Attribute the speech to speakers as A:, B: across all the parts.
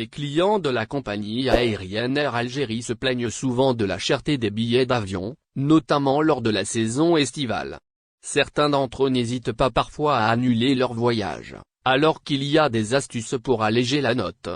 A: Les clients de la compagnie aérienne Air Algérie se plaignent souvent de la cherté des billets d'avion, notamment lors de la saison estivale. Certains d'entre eux n'hésitent pas parfois à annuler leur voyage, alors qu'il y a des astuces pour alléger la note.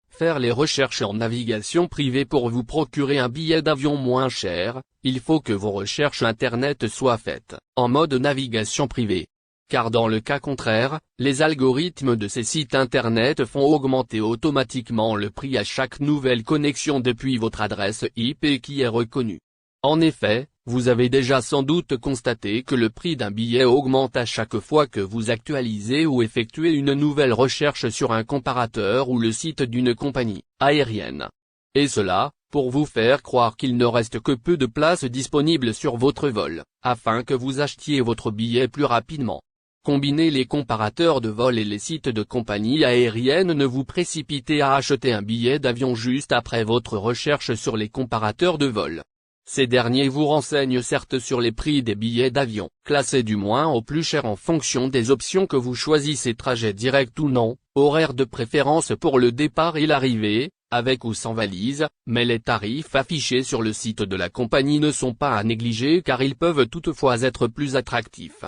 A: Faire les recherches en navigation privée pour vous procurer un billet d'avion moins cher, il faut que vos recherches Internet soient faites en mode navigation privée. Car dans le cas contraire, les algorithmes de ces sites Internet font augmenter automatiquement le prix à chaque nouvelle connexion depuis votre adresse IP qui est reconnue. En effet, vous avez déjà sans doute constaté que le prix d'un billet augmente à chaque fois que vous actualisez ou effectuez une nouvelle recherche sur un comparateur ou le site d'une compagnie aérienne. Et cela, pour vous faire croire qu'il ne reste que peu de places disponibles sur votre vol, afin que vous achetiez votre billet plus rapidement. Combinez les comparateurs de vol et les sites de compagnies aériennes. Ne vous précipitez à acheter un billet d'avion juste après votre recherche sur les comparateurs de vol. Ces derniers vous renseignent certes sur les prix des billets d'avion, classés du moins au plus cher en fonction des options que vous choisissez, trajet direct ou non, horaire de préférence pour le départ et l'arrivée, avec ou sans valise, mais les tarifs affichés sur le site de la compagnie ne sont pas à négliger car ils peuvent toutefois être plus attractifs.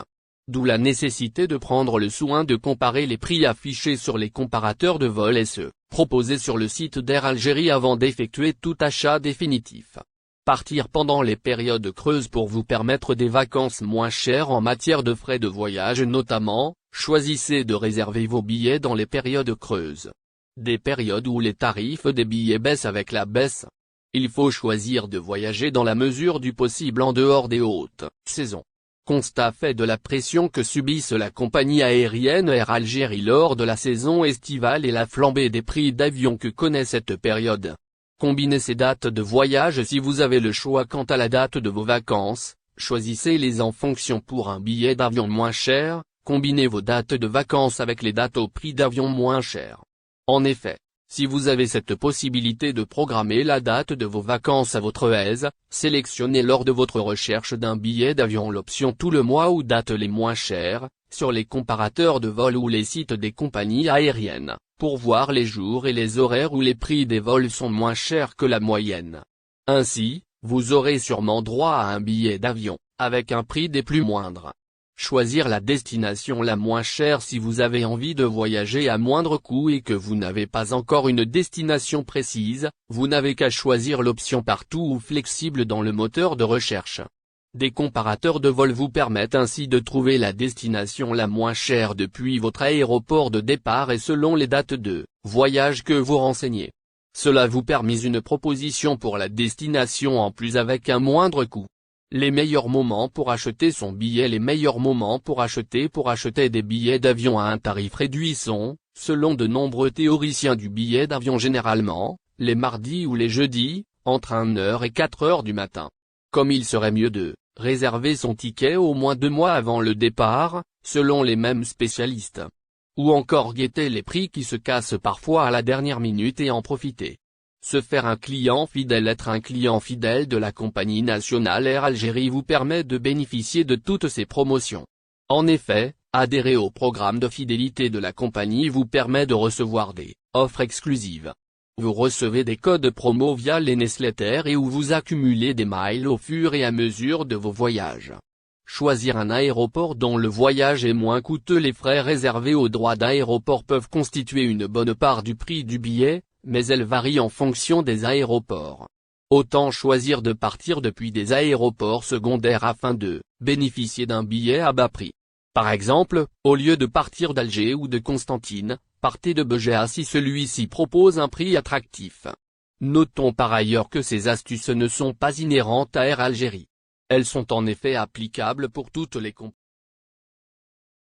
A: D'où la nécessité de prendre le soin de comparer les prix affichés sur les comparateurs de vol et ceux proposés sur le site d'Air Algérie avant d'effectuer tout achat définitif. Partir pendant les périodes creuses pour vous permettre des vacances moins chères en matière de frais de voyage notamment, choisissez de réserver vos billets dans les périodes creuses. Des périodes où les tarifs des billets baissent avec la baisse. Il faut choisir de voyager dans la mesure du possible en dehors des hautes saisons. Constat fait de la pression que subissent la compagnie aérienne Air Algérie lors de la saison estivale et la flambée des prix d'avion que connaît cette période. Combinez ces dates de voyage si vous avez le choix quant à la date de vos vacances, choisissez-les en fonction pour un billet d'avion moins cher, combinez vos dates de vacances avec les dates au prix d'avion moins cher. En effet, si vous avez cette possibilité de programmer la date de vos vacances à votre aise, sélectionnez lors de votre recherche d'un billet d'avion l'option tout le mois ou date les moins chères, sur les comparateurs de vol ou les sites des compagnies aériennes, pour voir les jours et les horaires où les prix des vols sont moins chers que la moyenne. Ainsi, vous aurez sûrement droit à un billet d'avion, avec un prix des plus moindres. Choisir la destination la moins chère si vous avez envie de voyager à moindre coût et que vous n'avez pas encore une destination précise, vous n'avez qu'à choisir l'option partout ou flexible dans le moteur de recherche. Des comparateurs de vol vous permettent ainsi de trouver la destination la moins chère depuis votre aéroport de départ et selon les dates de voyage que vous renseignez. Cela vous permet une proposition pour la destination en plus avec un moindre coût. Les meilleurs moments pour acheter son billet. Les meilleurs moments pour acheter des billets d'avion à un tarif réduit sont, selon de nombreux théoriciens du billet d'avion généralement, les mardis ou les jeudis, entre 1h et 4h du matin. Comme il serait mieux de réserver son ticket au moins 2 mois avant le départ, selon les mêmes spécialistes. Ou encore guetter les prix qui se cassent parfois à la dernière minute et en profiter. Se faire un client fidèle. Être un client fidèle de la compagnie nationale Air Algérie vous permet de bénéficier de toutes ces promotions. En effet, adhérer au programme de fidélité de la compagnie vous permet de recevoir des offres exclusives. Vous recevez des codes promo via les newsletters et où vous accumulez des miles au fur et à mesure de vos voyages. Choisir un aéroport dont le voyage est moins coûteux. Les frais réservés aux droits d'aéroport peuvent constituer une bonne part du prix du billet, mais elles varient en fonction des aéroports. Autant choisir de partir depuis des aéroports secondaires afin de bénéficier d'un billet à bas prix. Par exemple, au lieu de partir d'Alger ou de Constantine, partez de Béja si celui-ci propose un prix attractif. Notons par ailleurs que ces astuces ne sont pas inhérentes à Air Algérie. Elles sont en effet applicables pour toutes les compagnies.